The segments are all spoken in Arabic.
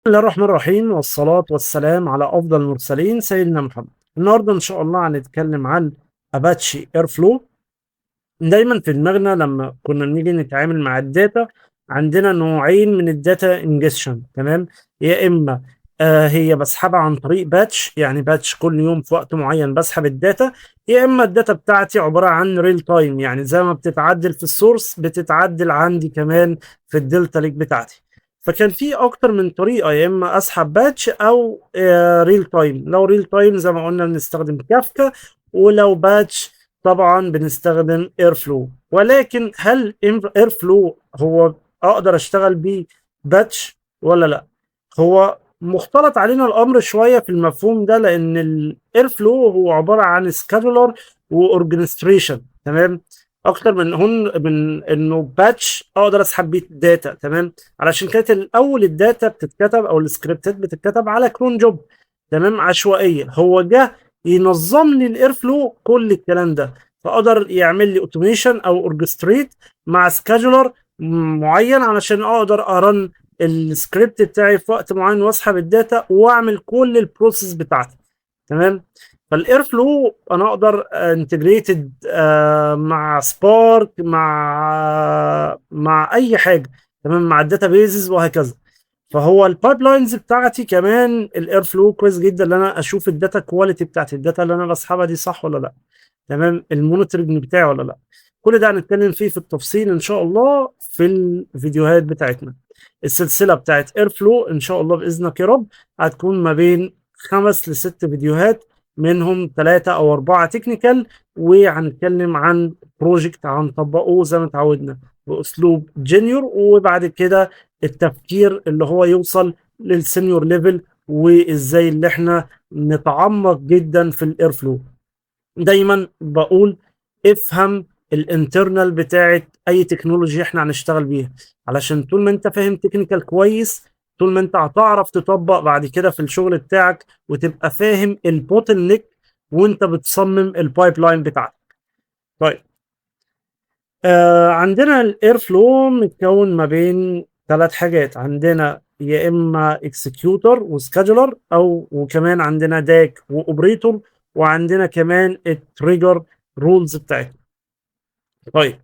بسم الله الرحمن الرحيم والصلاة والسلام على أفضل المرسلين سيدنا محمد. النهاردة إن شاء الله هنتكلم عن أباتشي اير فلو. دايما في دماغنا لما كنا بنيجي نتعامل مع الداتا، عندنا نوعين من الداتا انجكشن. تمام، يا إما هي بسحبها عن طريق باتش، يعني باتش كل يوم في وقت معين بسحب الداتا، يا إما الداتا بتاعتي عبارة عن ريل تايم، يعني زي ما بتتعدل في السورس بتتعدل عندي كمان في الدلتا ليك بتاعتي. فكان في اكتر من طريقه، يا اما اسحب باتش او ريل تايم. لو ريل تايم زي ما قلنا بنستخدم كافكا، ولو باتش طبعا بنستخدم اير فلو. ولكن هل اير فلو هو اقدر اشتغل بيه باتش ولا لا؟ هو مختلط علينا الامر شويه في المفهوم ده، لان الاير فلو هو عباره عن سكادولر واورجنستريشن. تمام، اكتر من انه باتش اقدر اسحب بيه داتا. تمام، علشان كانت الاول الداتا بتتكتب او السكريبتات بتتكتب على كرون جوب، تمام، عشوائيه. هو جه ينظم لي الاير فلو كل الكلام ده، فاقدر يعمل لي اوتوميشن او اورجستريت مع سكادجولر معين علشان اقدر ارن السكريبت بتاعي في وقت معين واسحب الداتا واعمل كل البروسيس بتاعتي. تمام، فالاير فلو انا اقدر انتجريتد مع سبارك، مع اي حاجه. تمام، مع الداتا بيزز وهكذا. فهو البايب لاينز بتاعتي كمان الاير فلو كويس جدا ان انا اشوف الداتا كواليتي بتاعت الداتا اللي انا بسحبها دي صح ولا لا. تمام، المونيتورنج بتاعي ولا لا. كل ده هنتكلم فيه في التفصيل ان شاء الله في الفيديوهات بتاعتنا. السلسله بتاعت اير فلو ان شاء الله باذنك يا رب هتكون ما بين 5 ل6 فيديوهات، منهم 3 أو 4 تكنيكال، وهنتكلم عن بروجكت هنطبقه زي ما اتعودنا باسلوب جونيور، وبعد كده التفكير اللي هو يوصل للسينيور ليفل، وازاي اللي احنا نتعمق جدا في الاير فلو. دايما بقول افهم الانترنال بتاعت اي تكنولوجي احنا هنشتغل بيها، علشان طول ما انت فاهم تكنيكال كويس، طول ما انت هتعرف تطبق بعد كده في الشغل بتاعك، وتبقى فاهم البوتل نيك وانت بتصمم البايب لاين بتاعك. طيب، عندنا الاير فلو متكون ما بين 3 حاجات. عندنا يا اما اكسكيوتور وسكادجولر، او وكمان عندنا داك واوبريتور، وعندنا كمان التريجر رولز بتاعتنا. طيب،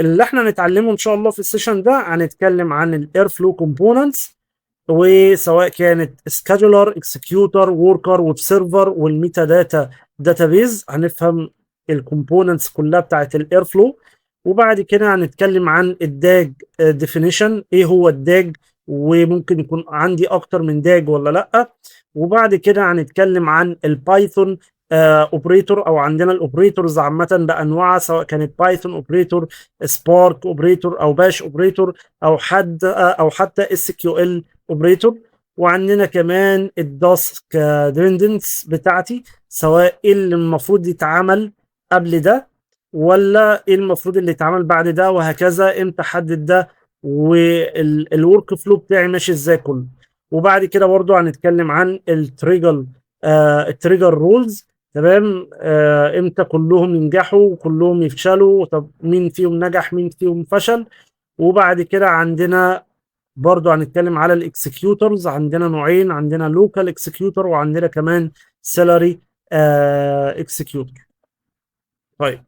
اللي احنا نتعلمه ان شاء الله في السيشن ده هنتكلم عن الاير فلو كومبوننتس، وسواء كانت سكادجولر، اكسكيوتور، وركر، ويب سيرفر، والميتا داتا داتابيز. هنفهم الكومبوننتس كلها بتاعت الاير فلو. وبعد كده هنتكلم عن الداج ديفينيشن، ايه هو الداج، وممكن يكون عندي اكتر من داج ولا لا. وبعد كده هنتكلم عن البايثون اوبريتور، او عندنا الاوبريتورز عامه بانواعها، سواء كانت بايثون اوبريتور، سبارك اوبريتور، او باش اوبريتور، او او حتى اس كيو ال اوبريتور. وعندنا كمان الداسك ديبندنس بتاعتي، سواء ايه اللي المفروض يتعمل قبل ده ولا ايه المفروض اللي يتعمل بعد ده، وهكذا امتى احدد ده، والورك فلو بتاعي ماشي ازاي كله. وبعد كده برضو هنتكلم عن التريجر رولز. تمام، امتى كلهم ينجحوا وكلهم يفشلوا، طب مين فيهم نجح مين فيهم فشل. وبعد كده عندنا برضو هنتكلم على الاكسكيوتورز. عندنا نوعين، عندنا لوكال اكسكيوتور وعندنا كمان سيلري اكسكيوتور. طيب،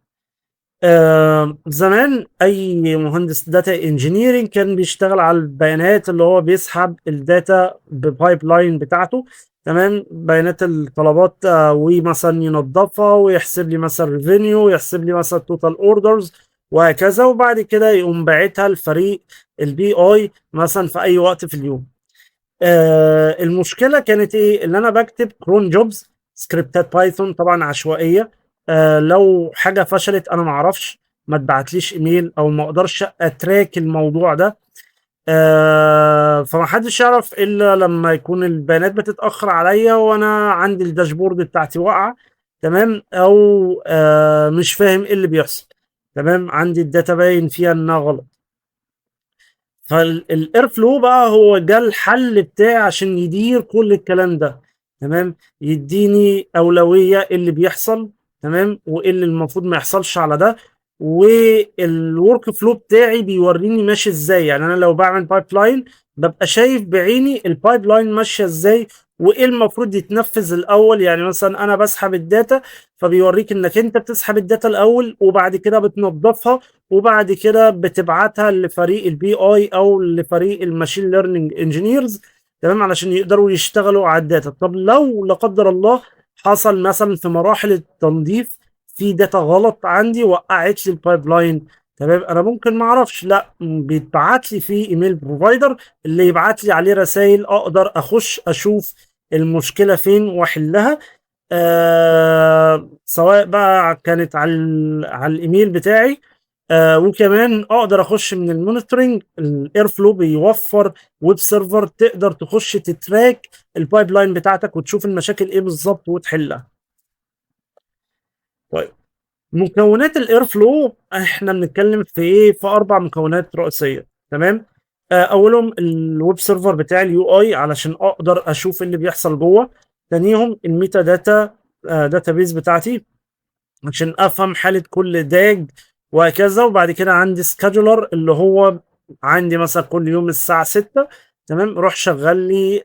زمان اي مهندس داتا انجينيرنج كان بيشتغل على البيانات اللي هو بيسحب الداتا ببايب لاين بتاعته. تمام، بيانات الطلبات، ومثلا ينظفها ويحسب لي مثلا ريفينيو، ويحسب لي مثلا توتال اوردرز وهكذا، وبعد كده يقوم باعتها لفريق البي اي مثلا في اي وقت في اليوم. المشكله كانت ايه؟ اللي انا بكتب كرون جوبز سكريبتات بايثون طبعا عشوائيه. لو حاجه فشلت انا ما اعرفش، ما تبعتليش ايميل او ما اقدرش اتراك الموضوع ده. فما حدش يعرف الا لما يكون البيانات بتتاخر عليا وانا عندي الداشبورد بتاعتي واقعه. تمام، او مش فاهم ايه اللي بيحصل. تمام، عندي الداتا باين فيها انها غلط. فالاير فلو بقى هو ده الحل بتاعي عشان يدير كل الكلام ده. تمام، يديني اولويه إيه اللي بيحصل، تمام، وايه اللي المفروض ما يحصلش على ده. والورك فلو بتاعي بيوريني ماشي ازاي. يعني انا لو بعمل بايب لاين ببقى شايف بعيني البايب لاين ماشيه ازاي، وايه المفروض يتنفذ الاول. يعني مثلا انا بسحب الداتا، فبيوريك انك انت بتسحب الداتا الاول، وبعد كده بتنظفها، وبعد كده بتبعتها لفريق البي اي او لفريق الماشين ليرنينج انجينيرز، تمام، علشان يقدروا يشتغلوا على الداتا. طب لو لا قدر الله حصل مثلا في مراحل التنظيف في داتا غلط عندي وقعت لي البايب لاين، تمام، انا ممكن ما اعرفش، لا بيتبعت لي في ايميل بروفايدر اللي يبعت لي عليه رسائل اقدر اخش اشوف المشكله فين واحلها. سواء بقى كانت على الايميل بتاعي، وكمان اقدر اخش من المونيتورنج. الاير فلو بيوفر ويب سيرفر تقدر تخش تتراك البايب لاين بتاعتك وتشوف المشاكل ايه بالظبط وتحلها. طيب، مكونات الاير فلو احنا بنتكلم في ايه؟ في اربع مكونات رئيسيه، تمام. اولهم الويب سيرفر بتاع اليو اي علشان اقدر اشوف اللي بيحصل جوه. تانيهم الميتا داتا داتابيز بتاعتي عشان افهم حاله كل داج وهكذا. وبعد كده عندي سكادولر اللي هو عندي مثلا كل يوم الساعه 6، تمام، روح شغل لي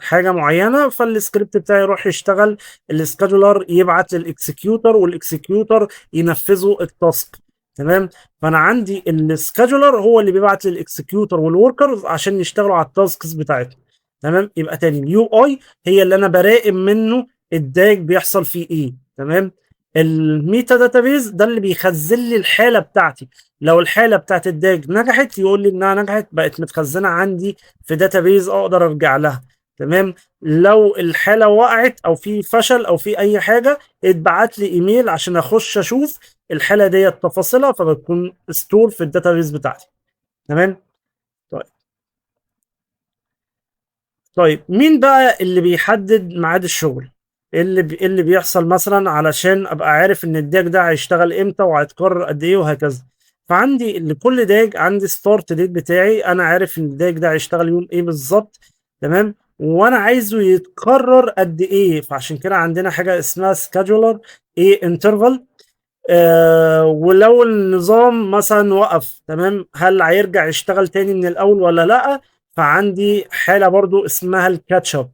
حاجه معينه، فالسكريبت بتاعي يروح يشتغل، السكادولر يبعت للاكسكيوتر والاكسكيوتر ينفذوا التاسك، تمام. فانا عندي السكادولر هو اللي بيبعت للاكسكيوتر والوركرز عشان يشتغلوا على التاسكس بتاعتهم، تمام. يبقى تاني اليو اي هي اللي انا براقب منه الداج بيحصل فيه ايه، تمام. الميتا داتابيز ده اللي بيخزن لي الحاله بتاعتي، لو الحاله بتاعت الداج نجحت يقول لي انها نجحت، بقت متخزنه عندي في داتابيز اقدر ارجع لها، تمام. لو الحاله وقعت او في فشل او في اي حاجه اتبعت لي ايميل عشان اخش اشوف الحاله ديت تفاصيلها، فبتكون ستور في الداتابيز بتاعتي، تمام. طيب. طيب مين بقى اللي بيحدد ميعاد الشغل؟ إيه اللي بيحصل مثلا علشان ابقى عارف ان الداج ده هيشتغل امتى وهيتكرر قد ايه وهكذا؟ فعندي لكل داج عندي ستارت ديت بتاعي، انا عارف ان الداج ده هيشتغل يوم ايه بالظبط، تمام، وانا عايزه يتكرر قد ايه. فعشان كده عندنا حاجه اسمها سكادجولر ايه انترفال. ولو النظام مثلا وقف، تمام، هل هيرجع يشتغل تاني من الاول ولا لا؟ فعندي حالة برضو اسمها الكاتشب،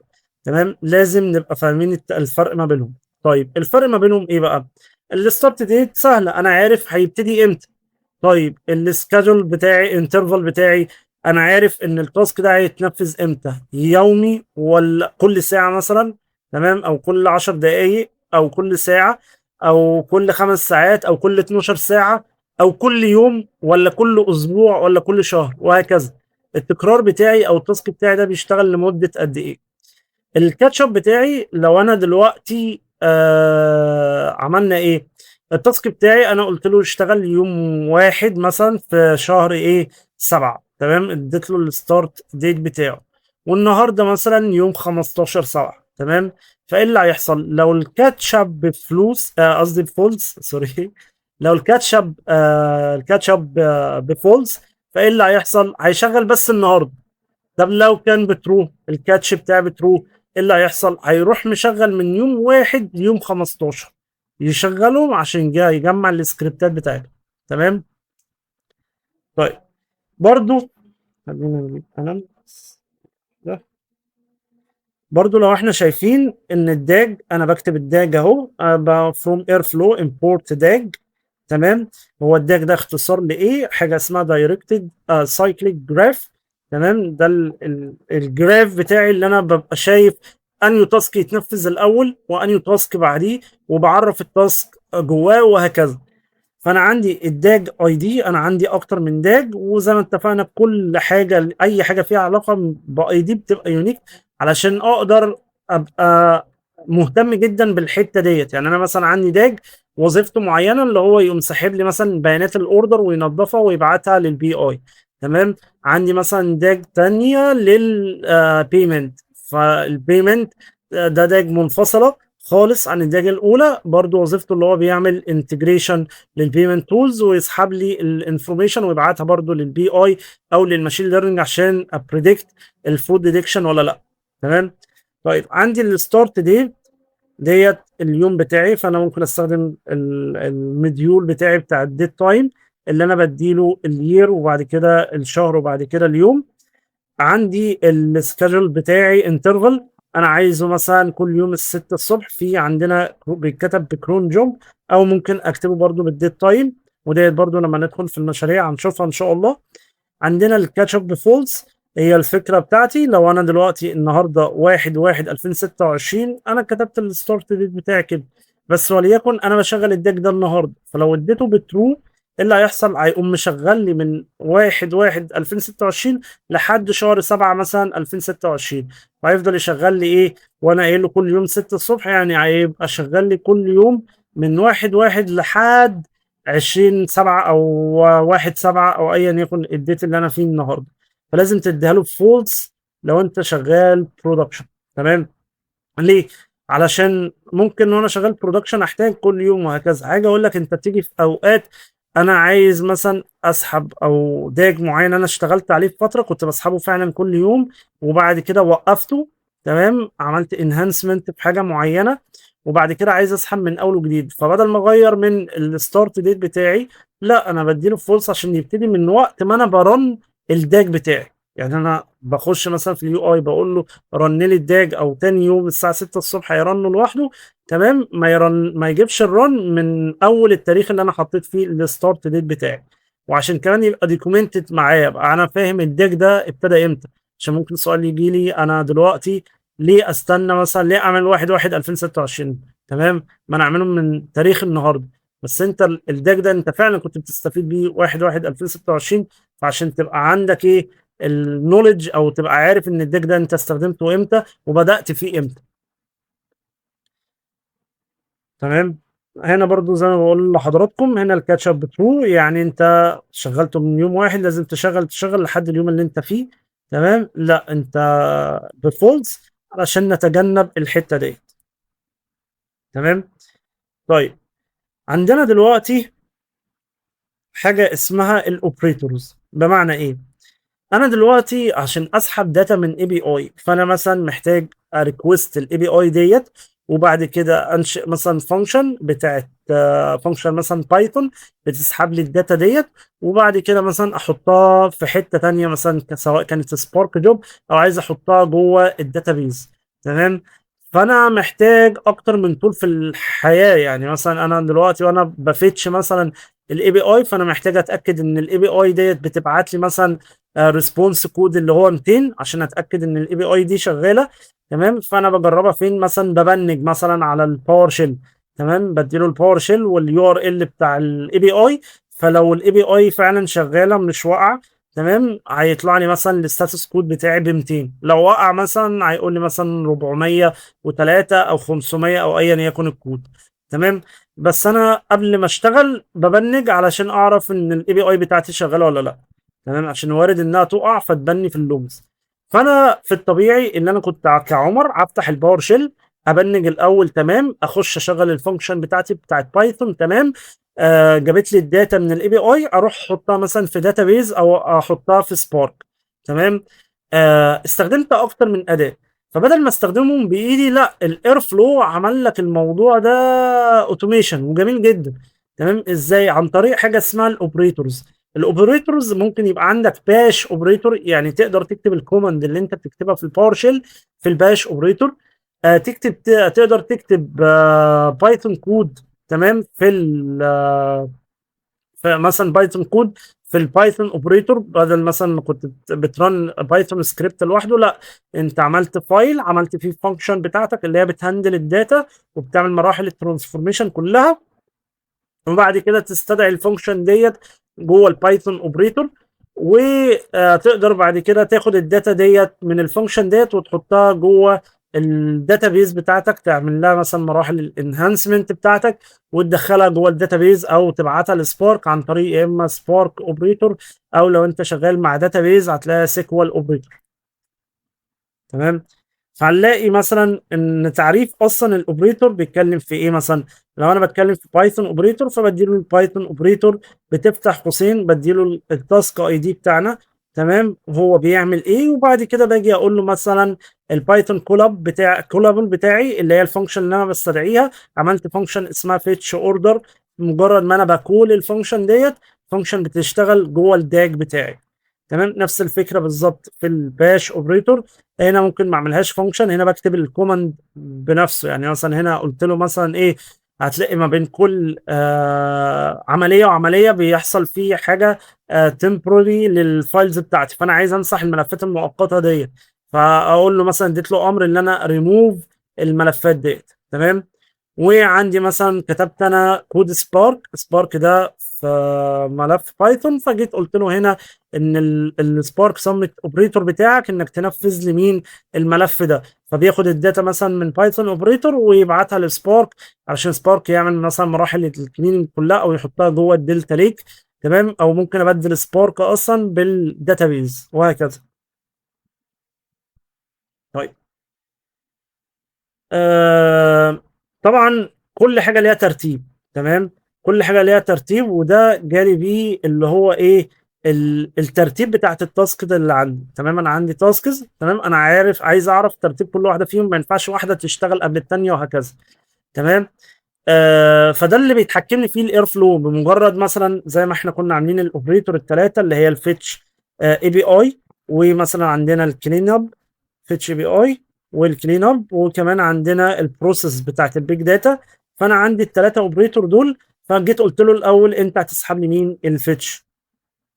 تمام، لازم نبقى فاهمين الفرق ما بينهم. طيب الفرق ما بينهم ايه بقى؟ الستارت ديت سهلة، انا عارف هيبتدي امتى. طيب السكادول بتاعي انترفال بتاعي، انا عارف ان التاسك ده هيتنفذ امتى، يومي ولا كل ساعة مثلا، تمام، او كل 10 دقائق او كل ساعة او كل 5 ساعات او كل 12 ساعة او كل يوم ولا كل اسبوع ولا كل شهر وهكذا. التكرار بتاعي او التاسك بتاعي ده بيشتغل لمدة قد ايه. الكاتشب بتاعي لو انا دلوقتي عملنا ايه، التاسك بتاعي انا قلت له اشتغل يوم واحد مثلا في شهر ايه 7، تمام، اديت له الستارت ديت بتاعه، والنهارده مثلا يوم 15/7، تمام. فايه اللي هيحصل لو الكاتشب بفلوس، قصدي بفولس، سوري. لو الكاتشب بفولس، فايه اللي هيحصل؟ هيشغل بس النهارده. طب لو كان بترو، الكاتش بتاع بترو، ايه اللي هيحصل؟ هيروح مشغل من يوم واحد ليوم 15، يشغلهم عشان جاي يجمع السكريبتات بتاعته، تمام. طيب برضو خلينا نجيب قلم ده. برضو لو احنا شايفين ان الداج، انا بكتب الداج اهو فروم اير فلو امبورت داج، تمام. هو الداج ده اختصار لايه؟ حاجه اسمها دايركتد سايكليك جراف، تمام. ده الجراف بتاعي اللي انا ببقى شايف انيو تاسك يتنفذ الاول وانيو تاسك بعديه، وبعرف التاسك جواه وهكذا. فانا عندي الداج اي دي، انا عندي اكتر من داج، وزي ما اتفقنا كل حاجه اي حاجه فيها علاقه باي دي بتبقى يونيك علشان اقدر ابقى مهتم جدا بالحته ديت. يعني انا مثلا عندي داج وظيفته معينه اللي هو يقوم ساحب لي مثلا بيانات الاوردر وينظفها ويبعتها للبي اي، تمام. عندي مثلا داج تانية للبيمنت، فالبيمنت ده داج منفصله خالص عن الداج الاولى، برضو وظيفته اللي هو بيعمل انتجريشن للبيمنت تولز ويسحب لي الانفورميشن ويبعتها برضو للبي اي او للماشين ليرنينج عشان ابريدكت الفود ديتكشن ولا لا، تمام. طيب عندي الستارت ديت اليوم بتاعي، فانا ممكن استخدم المديول بتاعي بتاع الديت تايم اللي انا بديله الير وبعد كده الشهر وبعد كده اليوم. عندي السكادجول بتاعي انترفال، انا عايزه مثلا كل يوم الستة الصبح، في عندنا بيتكتب بكرون جوب، او ممكن اكتبه برضو بالديت تايم، وديت برضو لما ندخل في المشاريع هنشوفها ان شاء الله. عندنا الكاتش اب بفولز، هي الفكره بتاعتي لو انا دلوقتي النهارده 1/1/2026 انا كتبت الستارت ديت بتاعي كده، بس وليكن انا بشغل الديك ده النهارده، فلو اديته بترو ايه اللي هيحصل؟ هيقوم مشغل لي من 1/1/2026 لحد شهر 7 مثلا 2026، وهيفضل يشغل لي ايه وانا قايل له كل يوم 6 الصبح، يعني هيبقى شغال لي كل يوم من 1/1 لحد 20/7 او 1/7 او ايا يكن الديت اللي انا فيه النهارده. فلازم تديها له فولس لو انت شغال برودكشن. تمام. ليه؟ علشان ممكن وانا شغال برودكشن احتاج كل يوم وهكذا. حاجه اقول لك انت بتيجي في اوقات انا عايز مثلا اسحب او داج معين انا اشتغلت عليه في فتره كنت بسحبه فعلا كل يوم، وبعد كده وقفته. تمام. عملت انهانسمنت في حاجه معينه، وبعد كده عايز اسحب من اول وجديد، فبدل ما اغير من الستارت ديت بتاعي، لا انا بديله فرصه عشان يبتدي من وقت ما انا برن الداج بتاعي. يعني انا بخش مثلا في اليو اي بقول له رن لي الداج، او تاني يوم الساعه 6 الصبح هيرن لوحده. تمام. ما يجيبش الرن من اول التاريخ اللي انا حطيت فيه الستارت ديت بتاعي، وعشان كمان يبقى دوكيومنتد معايا، ابقى انا فاهم الداج ده ابتدى امتى. عشان ممكن سؤال يجي لي انا دلوقتي ليه استنى مثلا، ليه اعمل 1/1/2026؟ تمام. ما انا اعمله من تاريخ النهارده، بس انت الداج ده انت فعلا كنت بتستفيد بيه 1/1/2026، فعشان تبقى عندك ايه النولج، او تبقى عارف ان الديك ده انت استخدمته امتى وبدأت فيه امتى. تمام. هنا برضو زي ما بقول لحضراتكم، هنا الكاتشب بترو، يعني انت شغلته من يوم واحد لازم تشغل لحد اليوم اللي انت فيه. تمام. لا انت بفولز علشان نتجنب الحتة دي. تمام. طيب، عندنا دلوقتي حاجة اسمها الاوبريتورز. بمعنى ايه؟ انا دلوقتي عشان اسحب داتا من اي بي اي، فانا مثلا محتاج اريكوست الاي بي اي ديت، وبعد كده انشئ مثلا فانكشن بتاعت فانكشن مثلا بايثون بتسحب لي الداتا ديت، وبعد كده مثلا احطها في حته تانية مثلا سواء كانت سبارك جوب او عايز احطها جوه الداتابيز. تمام. فانا محتاج اكتر من طول في الحياه، يعني مثلا انا دلوقتي وانا بفتش مثلا الاي بي اي، فانا محتاج اتاكد ان الاي بي اي ديت بتبعت لي مثلا ريسبونس كود اللي هو 200 عشان اتاكد ان الاي بي اي دي شغاله. تمام. فانا بجربها فين؟ مثلا ببنج مثلا على الباور شيل. تمام. بديله الباور شيل واليو ار ال بتاع الاي بي اي، فلو الاي بي اي فعلا شغاله مش واقعه، تمام، هيطلع لي مثلا الستاتس كود بتاعي ب 200. لو وقع مثلا هيقول لي مثلا 403 او 500 او ايا يكن الكود. تمام. بس انا قبل ما اشتغل ببنج علشان اعرف ان الاي بي اي بتاعتي شغاله ولا لا. تمام. عشان وارد انها تقع فتبني في اللومز. فانا في الطبيعي ان انا كنت كعمر افتح الباور شيل، ابنج الاول. تمام. اخش اشغل الفانكشن بتاعتي بتاعت بايثون. تمام. جابت لي الداتا من الاي بي اي، اروح احطها مثلا في داتابيز او احطها في سبارك. تمام. استخدمت اكتر من اداه، فبدل ما استخدمهم بايدي، لا الاير فلو عمل لك الموضوع ده اوتوميشن وجميل جدا. تمام. ازاي؟ عن طريق حاجه اسمها الاوبريتورز. الاوبريتورز ممكن يبقى عندك باش اوبريتور، يعني تقدر تكتب الكوماند اللي انت بتكتبها في الباور شيل في الباش اوبريتور. تقدر تكتب بايثون كود. تمام. في مثلا بايثون كود في البايثون اوبريتور، بدل مثلا ما كنت بترن بايثون سكريبت لوحده، لا انت عملت فايل عملت فيه فانكشن بتاعتك اللي هي بتهندل الداتا وبتعمل مراحل الترانسفورميشن كلها، وبعد كده تستدعي الفانكشن ديت جوه البايثون اوبريتور، وتقدر بعد كده تاخد الداتا ديت من الفانكشن ديت وتحطها جوه الداتابيز بتاعتك، تعمل لها مثلا مراحل الانهانسمنت بتاعتك وتدخلها جوه الداتابيز، او تبعتها لسبارك عن طريق يا اما سبارك اوبريتور، او لو انت شغال مع داتابيز هتلاقي سيكوال اوبريتور. تمام. فهنلاقي مثلا ان تعريف اصلا الاوبريتور بيتكلم في ايه. مثلا لو انا بتكلم في بايثون اوبريتور، فبديله البايثون اوبريتور بتفتح قوسين بديله التاسك اي دي بتاعنا. تمام. وهو بيعمل ايه، وبعد كده باجي اقول له مثلا البايثون كولابل بتاعي اللي هي الفانكشن اللي انا بستدعيها. عملت فانكشن اسمها فيتش اوردر، مجرد ما انا بقول الفانكشن ديت فانكشن بتشتغل جوه الداج بتاعي. تمام. نفس الفكره بالظبط في الباش اوبريتور. هنا ممكن ما اعملهاش فانكشن، هنا بكتب الكوماند بنفسه. يعني مثلا هنا قلت له مثلا ايه، هتلاقي ما بين كل عمليه وعمليه بيحصل فيه حاجه تمبوري للفايلز بتاعتي، فانا عايز امسح الملفات المؤقته ديت، فاقول له مثلا اديت له امر ان انا ريموف الملفات ديت. تمام. وعندي مثلا كتبت انا كود سبارك ده في ملف بايثون، فجيت قلت له هنا ان السبارك سمت اوبريتور بتاعك انك تنفذ لي مين الملف ده، فبياخد الداتا مثلا من بايثون اوبريتور ويبعتها لسبارك علشان سبارك يعمل مثلا مراحل الكليننج كلها او يحطها جوه الدلتا ليك. تمام. او ممكن ابدل سبارك اصلا بالداتابيز وهكذا. طيب. آه طبعا كل حاجه ليها ترتيب. تمام. كل حاجه ليها ترتيب، وده جالي بيه اللي هو ايه، الترتيب بتاعت التاسك اللي عندي. تمام. انا عندي تاسكز، تمام، انا عايز اعرف ترتيب كل واحده فيهم، ما ينفعش واحده تشتغل قبل الثانيه وهكذا. تمام. فده اللي بيتحكم لي فيه الاير فلو. بمجرد مثلا زي ما احنا كنا عاملين الاوبريتور الثلاثه اللي هي الفيتش اي بي اي، ومثلا عندنا الكلين اب فيتش بي اي والكلين اب، وكمان عندنا البروسيس بتاعت البيج داتا. فانا عندي الثلاثه اوبريتور دول، فجيت قلت له الاول انت هتسحب لي مين الفيتش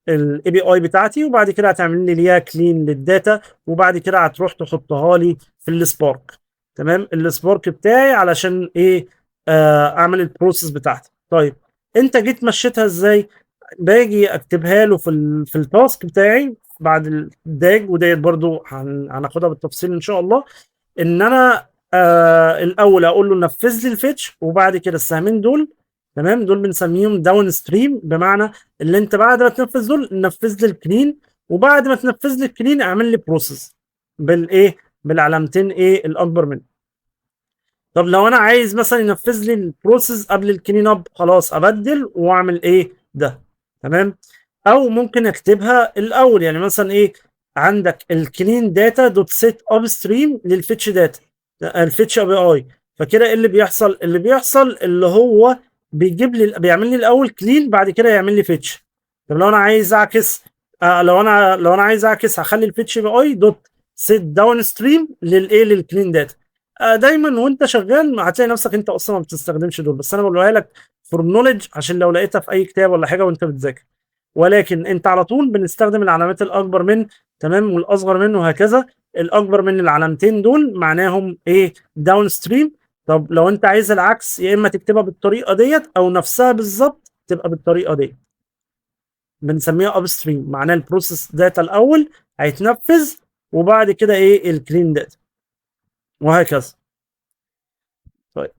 الاي بي اي بتاعتي، وبعد كده هتعمل لي ليها كلين للداتا، وبعد كده هتروح تحطها لي في السبارك. تمام. السبارك بتاعي علشان ايه، اعمل البروسيس بتاعتي. طيب انت جيت مشيتها ازاي؟ باجي اكتبها له في التاسك بتاعي بعد الداج، وديت برضو هناخدها بالتفصيل ان شاء الله. ان انا الاول اقول له نفذ لي الفيتش، وبعد كده السهمين دول، تمام، دول بنسميهم داون ستريم، بمعنى اللي انت بعد ما تنفذ دول نفذ لي الكلين، وبعد ما تنفذ لي الكلين اعمل لي بروسيس بالايه، بالعلامتين ايه الاكبر منه. طب لو انا عايز مثلا ينفذ لي البروسيس قبل الكلين اب، خلاص ابدل واعمل ايه ده. تمام. او ممكن اكتبها الاول، يعني مثلا ايه، عندك الكلين داتا دوت سيت اب ستريم للفيتش داتا، الفيتش ابي اي. فكده ايه اللي بيحصل؟ اللي بيحصل اللي هو بيجيب لي، بيعمل لي الاول كلين بعد كده يعمل لي فيتش. طب لو انا عايز اعكس، لو انا عايز اعكس هخلي الفيتش بي اي دوت سيت داون ستريم للايه، للكلين داتا. دايما وانت شغال هتلاقي نفسك انت اصلا ما بتستخدمش دول، بس انا بقولها لك فور نولج عشان لو لقيتها في اي كتاب ولا حاجه وانت بتذاكر. ولكن انت على طول بنستخدم العلامات الاكبر من، تمام، والاصغر منه وهكذا. الاكبر من العلامتين دول معناهم ايه، داون ستريم. طب لو انت عايز العكس، يا اما تكتبها بالطريقه ديت او نفسها بالظبط تبقى بالطريقه دي، بنسميها اب ستريم، معناه البروسيس داتا الاول هيتنفذ، وبعد كده ايه الكلين داتا وهكذا. طيب.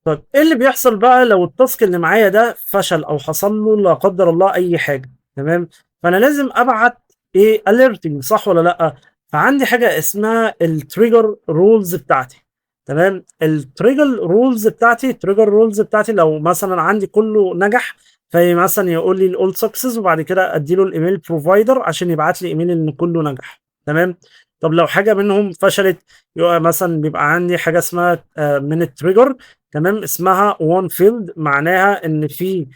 طيب ايه اللي بيحصل بقى لو التاسك اللي معايا ده فشل او حصل له لا قدر الله اي حاجه؟ تمام. فانا لازم ابعت ايه اليرتنج، صح ولا لا؟ فعندي حاجه اسمها التريجر رولز بتاعتي. تمام. التريجر رولز بتاعتي لو مثلا عندي كله نجح، فمثلا يقول لي الاول سكسس، وبعد كده ادي له الايميل بروفايدر عشان يبعت لي ايميل ان كله نجح. تمام. طب لو حاجه منهم فشلت، يبقى مثلا بيبقى عندي حاجه اسمها من التريجر، تمام، اسمها وان فيلد، معناها ان في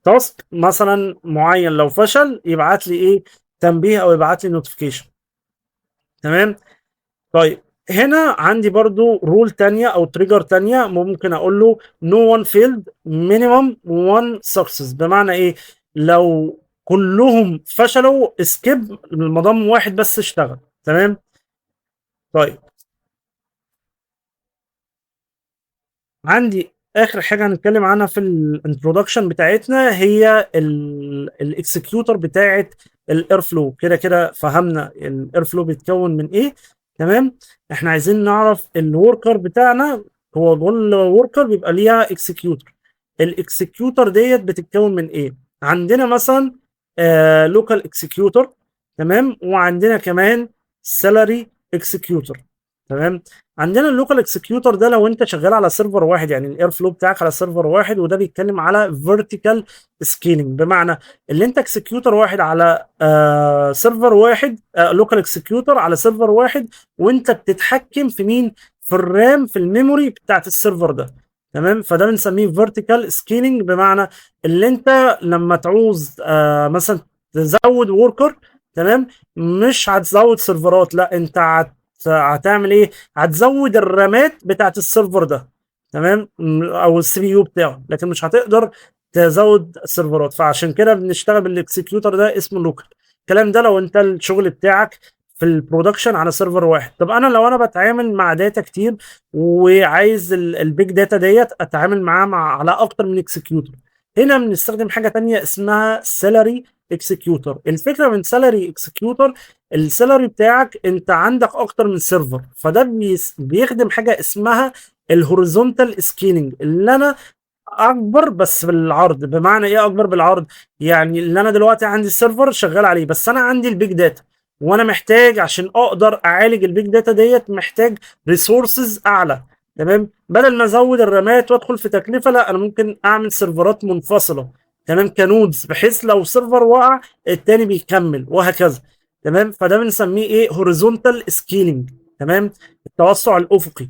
تاسك مثلا معين لو فشل يبعت لي ايه، تنبيه او يبعت لي نوتيفيكيشن. تمام. طيب هنا عندي برضو رول تانية او تريجر تانية، ممكن اقول له نو one failed minimum one success، بمعنى ايه، لو كلهم فشلوا اسكيب، المضام واحد بس اشتغل. تمام. طيب عندي اخر حاجه هنتكلم عنها في الانترودكشن بتاعتنا هي الاكسكيوتور بتاعت الاير فلو. كده كده فهمنا الاير فلو بيتكون من ايه. تمام. احنا عايزين نعرف الوركر بتاعنا. هو كل وركر بيبقى ليها اكسكيوتور. الاكسكيوتور ديت بتتكون من ايه؟ عندنا مثلا لوكال اكسكيوتور، تمام، وعندنا كمان سالاري اكسكيوتور. تمام. عندنا اللوكال اكسكيوتور ده لو انت شغال على سيرفر واحد، يعني الاير فلو بتاعك على سيرفر واحد، وده بيتكلم على فيرتيكال سكيلينج، بمعنى اللي انت اكسكيوتور واحد على سيرفر واحد، لوكال اكسكيوتور على سيرفر واحد، وانت بتتحكم في مين، في الرام، في الميموري بتاعت السيرفر ده. تمام، فده بنسميه فيرتيكال سكيلينج، بمعنى اللي انت لما تعوز مثلا تزود وركر، تمام، مش هتزود سيرفرات، لا انت هتعمل ايه؟ هتزود الرامات بتاعت السيرفر ده، تمام، او السي بي يو بتاعه، لكن مش هتقدر تزود السيرفرات. فعشان كده بنشتغل بالاكسكيوتر ده اسمه لوكال. الكلام ده لو انت الشغل بتاعك في البرودكشن على سيرفر واحد. طب انا لو انا بتعامل مع داتا كتير وعايز البيج داتا ديت اتعامل معاه على اكتر من اكسكيوتور، هنا بنستخدم حاجه تانية اسمها سالاري اكسكيوتور. الفكره من سالاري اكسكيوتور، السالاري بتاعك انت عندك اكتر من سيرفر، فده بيخدم حاجه اسمها الهوريزونتال سكيلينج، اللي انا اكبر بس بالعرض. بمعنى ايه اكبر بالعرض؟ يعني اللي انا دلوقتي عندي السيرفر شغال عليه، بس انا عندي البيج داتا، وانا محتاج عشان اقدر اعالج البيج داتا ديت محتاج ريسورسز اعلى، تمام. بدل ما ازود الرامات وادخل في تكلفه، لا انا ممكن اعمل سيرفرات منفصله، تمام، كنودز، بحيث لو سيرفر وقع التاني بيكمل وهكذا، تمام. فده بنسميه ايه؟ هوريزونتال سكيلينج، تمام، التوسع الافقي.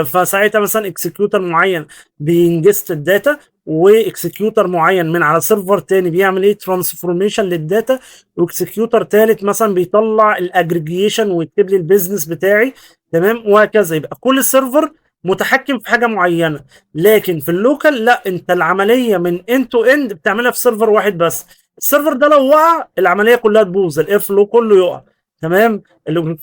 فساعتها مثلا اكسكيوتر معين بينجست الداتا، واكسكيوتر معين من على سيرفر تاني بيعمل ايه؟ ترانسفورميشن للداتا، واكسكيوتر تالت مثلا بيطلع الاجريجيشن ويكتب لي البيزنس بتاعي، تمام، وهكذا. يبقى كل سيرفر متحكم في حاجه معينه. لكن في اللوكال لا، انت العمليه من اند تو اند بتعملها في سيرفر واحد بس. السيرفر ده لو وقع العمليه كلها تبوظ، الاير فلو كله يقع، تمام،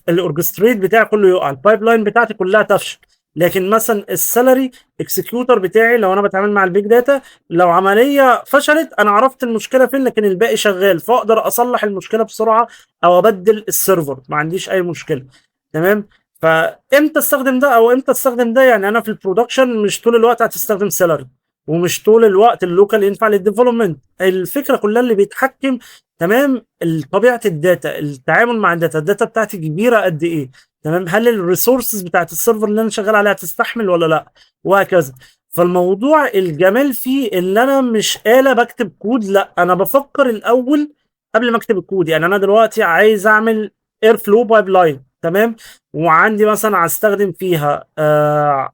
الاورجستريت بتاعي كله يقع، البايب لاين بتاعتي كلها تفشل. لكن مثلا السالري اكسكيوتر بتاعي لو انا بتعامل مع البيج داتا، لو عمليه فشلت انا عرفت المشكله فين، لكن الباقي شغال، فاقدر اصلح المشكله بسرعه او ابدل السيرفر، ما عنديش اي مشكله، تمام. فامتى استخدم ده او امتى استخدم ده؟ يعني انا في البرودكشن مش طول الوقت هتستخدم سالري، ومش طول الوقت اللوكال ينفع للديفلوبمنت. الفكره كلها اللي بيتحكم، تمام، طبيعه الداتا، التعامل مع الداتا بتاعتي كبيره قد ايه، تمام، هل الريسورسز بتاعت السيرفر اللي انا شغال عليها تستحمل ولا لا، وهكذا. فالموضوع الجمال فيه ان انا مش آلة بكتب كود، لا انا بفكر الاول قبل ما اكتب الكود. يعني انا دلوقتي عايز اعمل اير فلو بايب لاين، تمام، وعندي مثلا هستخدم فيها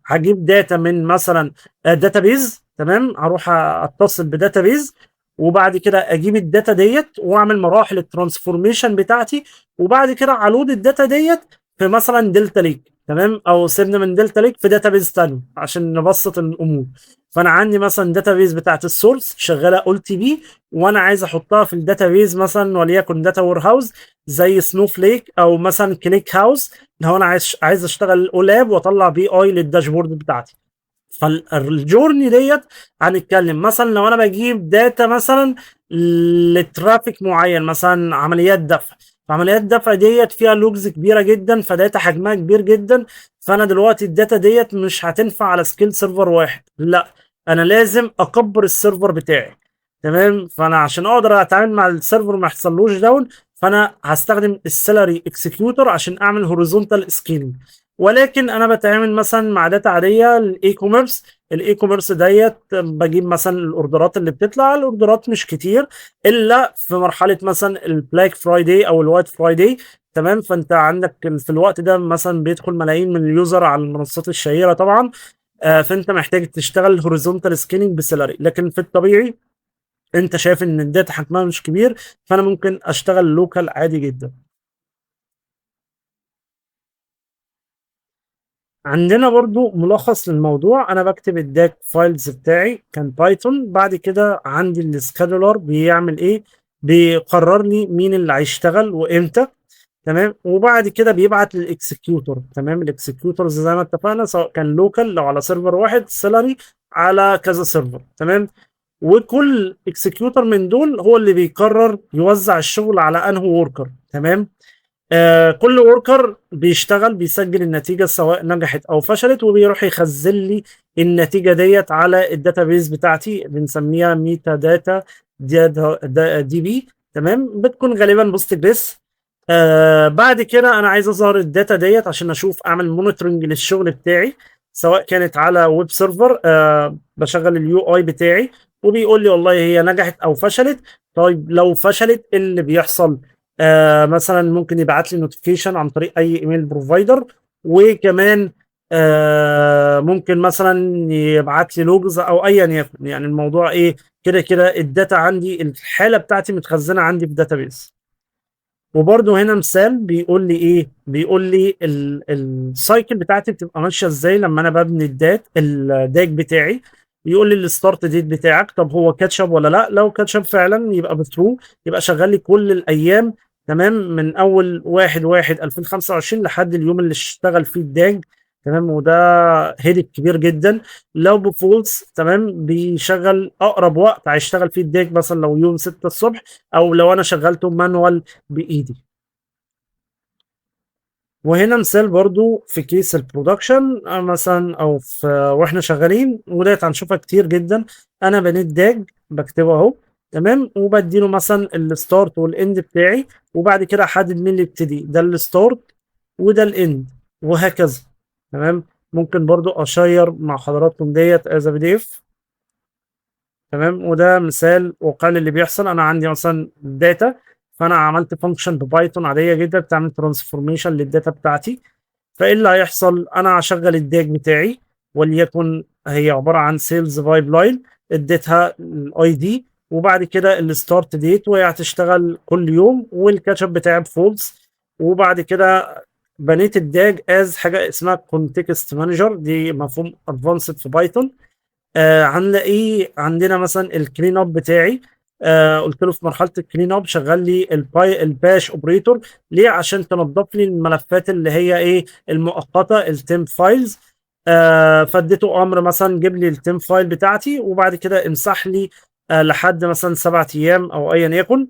هجيب داتا من مثلا داتابيز، تمام، هروح اتصل بداتابيز، وبعد كده اجيب الداتا ديت واعمل مراحل الترانسفورميشن بتاعتي، وبعد كده علود الداتا ديت في مثلا دلتا ليك، تمام، او سيبنا من دلتا ليك في داتابيز تاني عشان نبسط الامور. فانا عندي مثلا داتابيز بتاعت السورس شغاله اول تي بي، وانا عايز احطها في الداتابيز مثلا وليكن داتا وير هاوس زي سنو فليك او مثلا كليك هاوس، لو انا عايز اشتغل اولاب واطلع بي اي للداشبورد بتاعتي. فالجورني ديت هنتكلم مثلا لو انا بجيب داتا مثلا لترافيك معين، مثلا عمليات دفع، فعمليات دفع ديت فيها لوجز كبيره جدا، فداتا حجمها كبير جدا. فانا دلوقتي الداتا ديت مش هتنفع على سكيل سيرفر واحد، لا انا لازم اكبر السيرفر بتاعي، تمام. فانا عشان اقدر اتعامل مع السيرفر ما يحصلوش داون، فانا هستخدم السالاري اكسكيوتور عشان اعمل هوريزونتال سكيلينج. ولكن انا بتعامل مثلا مع داتا عاديه، الاي كوميرس، الاي كوميرس ديت بجيب مثلا الاوردرات اللي بتطلع، الاوردرات مش كتير الا في مرحله مثلا البلاك فرايداي او الوايت فرايداي، تمام. فانت عندك في الوقت ده مثلا بيدخل ملايين من اليوزر على المنصات الشهيره طبعا، فانت محتاج تشتغل هوريزونتال سكيلينج بسالاري. لكن في الطبيعي انت شايف ان الداتا حجمها مش كبير، فانا ممكن اشتغل لوكال عادي جدا. عندنا برضو ملخص للموضوع، انا بكتب الداك فايلز بتاعي كان بايثون، بعد كده عندي السكادولر بيعمل ايه؟ بيقرر لي مين اللي هيشتغل وامتى، تمام، وبعد كده بيبعت للاكسكيوتور، تمام. الاكسكيوتورز زي ما اتفقنا سواء كان لوكال لو على سيرفر واحد، سيلري على كذا سيرفر، تمام. وكل اكسكيوتور من دول هو اللي بيقرر يوزع الشغل على انه وركر، تمام. كل وركر بيشتغل بيسجل النتيجة سواء نجحت أو فشلت، وبيروح يخزن لي النتيجة ديت على الداتابيز بتاعتي، بنسميها ميتا داتا دي بي، تمام، بتكون غالبا بوست جريس. بعد كده أنا عايز أظهر الداتا ديت عشان أشوف أعمل مونيتورنج للشغل بتاعي، سواء كانت على ويب سيرفر، بشغل اليو اي بتاعي وبيقول لي والله هي نجحت أو فشلت. طيب لو فشلت إيه اللي بيحصل؟ مثلا ممكن يبعت لي نوتيفيكيشن عن طريق اي ايميل بروفايدر. وكمان ممكن مثلا يبعت لي لوجز او ايا يكن، يعني الموضوع ايه، كده كده الداتا عندي، الحاله بتاعتي متخزنه عندي في داتابيس. وبرده هنا مثال بيقول لي ايه، بيقول لي السايكل بتاعتي بتبقى ماشيه ازاي لما انا ببني الداك بتاعي. يقول لي الستارت ديت بتاعك، طب هو كاتشب ولا لا؟ لو كاتشب فعلا يبقى بترو، يبقى شغال لي كل الايام تمام، من اول 1/1/2025 لحد اليوم اللي اشتغل فيه الداج. تمام، وده هيدك كبير جدا. لو بفولس تمام، بيشغل اقرب وقت هيشتغل فيه الداج، مثلا لو يوم 6 الصبح، او لو انا شغلته مانوال بايدي. وهنا مثال برضو في كيس البرودكشن مثلا، او في واحنا شغالين، وديت هنشوفها كتير جدا. انا بنيت داج بكتبه اهو تمام، وبديله مثلا الستارت والاند بتاعي، وبعد كده احدد مين اللي يبتدي، ده الستارت وده الاند، وهكذا. تمام. ممكن برضو اشير مع حضراتكم ديت از بي دي اف. تمام، وده مثال واقعي اللي بيحصل. انا عندي مثلا داتا، فانا عملت فانكشن ببايثون عاديه جدا بتعمل ترانسفورميشن للداتا بتاعتي. فايه اللي هيحصل؟ انا هشغل الداج بتاعي، وليكن هي عباره عن سيلز بايب لاين، اديتها الاي دي، وبعد كده الستارت ديت، وهي هتشتغل كل يوم، والكاتشب بتاعي بفولس. وبعد كده بنيت الداج از حاجه اسمها كونتكست مانجر، دي مفهوم ادفانسد في بايثون. هنلاقيه عندنا مثلا الكلين اب بتاعي. قلت له في مرحله الكلين اب شغل لي الباش اوبريتور. ليه؟ عشان تنظف لي الملفات اللي هي ايه، المؤقته، التيم فايلز. فاديته امر مثلا جيب لي التيم فايل بتاعتي، وبعد كده امسح لي لحد مثلا 7 ايام او ايا يكن.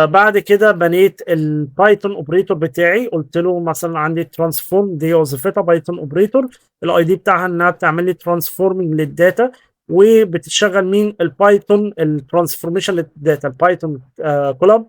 بعد كده بنيت البايثون اوبريتور بتاعي، قلت له مثلا عندي ترانسفورم، دي وظيفتها بايثون اوبريتور، الاي دي بتاعها انها بتعمل لي ترانسفورمنج للداتا، وبتشغل مين؟ البايثون الترانسفورميشن للداتا، البايثون كولاب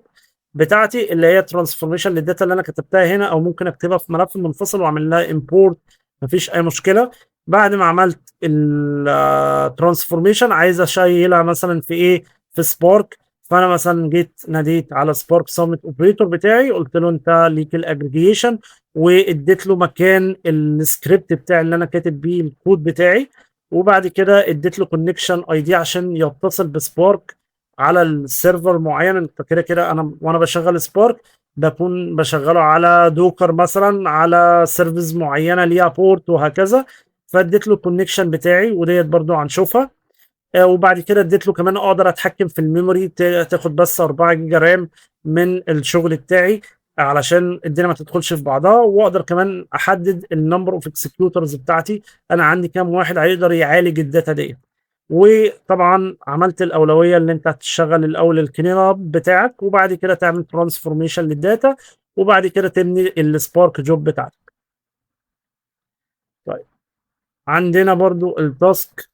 بتاعتي اللي هي ترانسفورميشن للداتا اللي انا كتبتها هنا، او ممكن اكتبها في ملف منفصل واعمل لها امبورت، مفيش اي مشكله. بعد ما عملت الترانسفورميشن عايز اشيلها مثلا في ايه، في سبارك. فانا مثلا جيت ناديت على سبارك سامت اوبريتور بتاعي، قلت له انت ليك الاجريجيشن، واديت له مكان السكريبت بتاعي اللي انا كاتب بيه الكود بتاعي. وبعد كده اديت له كونكشن اي دي عشان يتصل بسبارك على السيرفر معين. انت كده كده انا وانا بشغل سبارك بكون بشغله على دوكر مثلا، على سيرفيس معينه ليها بورت وهكذا. فاديت له الكونكشن بتاعي، وديت برضو هنشوفها. وبعد كده اديت له كمان اقدر اتحكم في الميموري، تاخد بس 4 جيجا رام من الشغل بتاعي علشان الدنيا ما تدخلش في بعضها. واقدر كمان احدد النمبر اوف اكسكيوتورز بتاعتي، انا عندي كام واحد هيقدر يعالج الداتا دي. وطبعا عملت الاولويه اللي انت هتشغل الاول الكلين اب بتاعك، وبعد كده تعمل ترانسفورميشن للداتا، وبعد كده تبني السبارك جوب بتاعتك. طيب، عندنا برضو التاسك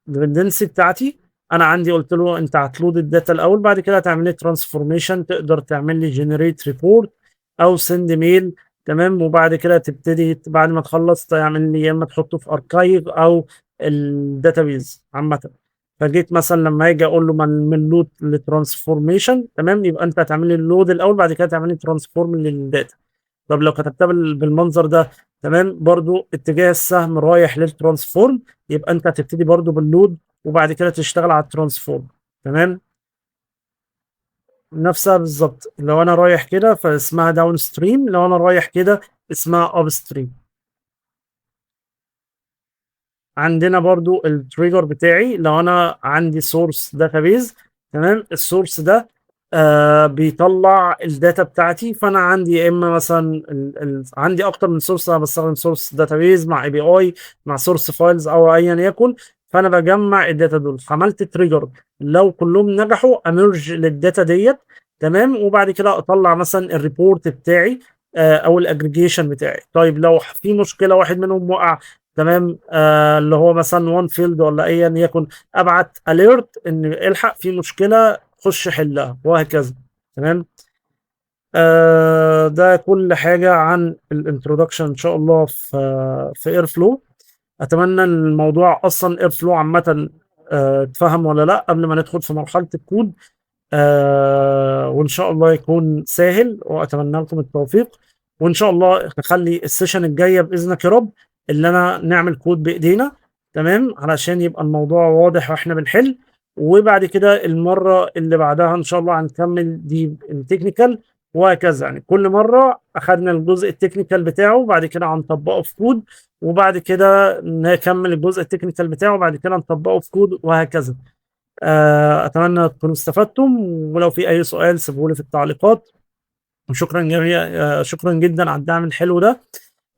الديبندنسي بتاعتي. انا عندي قلت له انت هتلود الداتا الاول، بعد كده هتعمل لي ترانسفورميشن، تقدر تعمل لي جنريت ريبورت او سند ميل. تمام، وبعد كده تبتدي بعد ما تخلص تعمل لي، يا اما تحطه في اركايف او الداتابيز عامه. فجيت مثلا لما اجي اقول له من لود لترانسفورميشن، تمام، يبقى انت هتعمل لي اللود الاول، بعد كده تعمل لي ترانسفورم للداتا. طب لو كتبتها بالمنظر ده، تمام، برضو اتجاه السهم رايح للترانسفورم، يبقى انت هتبتدي برضو باللود، وبعد كده تشتغل على الترانسفورم. تمام، نفسها بالظبط. لو انا رايح كده فاسمها داون ستريم، لو انا رايح كده اسمها اب ستريم. عندنا برضو التريجر بتاعي، لو انا عندي سورس داتابيز، تمام، السورس ده بيطلع الداتا بتاعتي. فانا عندي يا اما مثلا عندي اكتر من سورس، انا بستخدم سورس داتابيز مع اي بي اي، مع سورس فايلز او ايا يكن. فانا بجمع الداتا دول، عملت تريجر، لو كلهم نجحوا امرج للداتا ديت. تمام، وبعد كده اطلع مثلا الريبورت بتاعي او الاجريجيشن بتاعي. طيب لو في مشكله واحد منهم وقع، تمام، اللي هو مثلا وان فيلد ولا ايا يكن، ابعت اليرت ان الحق في مشكله، خش حلها، وهكذا. تمام. ده كل حاجه عن الانترودكشن ان شاء الله في اير فلو. اتمنى ان الموضوع اصلا اير فلو عامه اتفهم ولا لا قبل ما ندخل في مرحله الكود. وان شاء الله يكون سهل، واتمنى لكم التوفيق. وإن شاء الله نخلّي السيشن الجاية بإذنك يا رب اللي أنا نعمل كود بإيدينا، تمام، علشان يبقى الموضوع واضح وإحنا بنحل، وبعد كده المرّة اللي بعدها إن شاء الله هنكمّل دي الtechnical وهكذا، يعني كل مرّة أخدنا الجزء الtechnical بتاعه وبعد كده هنطبّقه في كود، وبعد كده نكمّل الجزء الtechnical بتاعه وبعد كده نطبّقه في كود وهكذا. أتمنى تكونوا استفدتم، ولو في أي سؤال سيبه لي في التعليقات، وشكرًا شكرًا جدًا على الدعم الحلو ده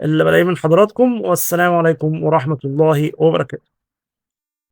اللي بالاقيه من حضراتكم، والسلام عليكم ورحمة الله وبركاته.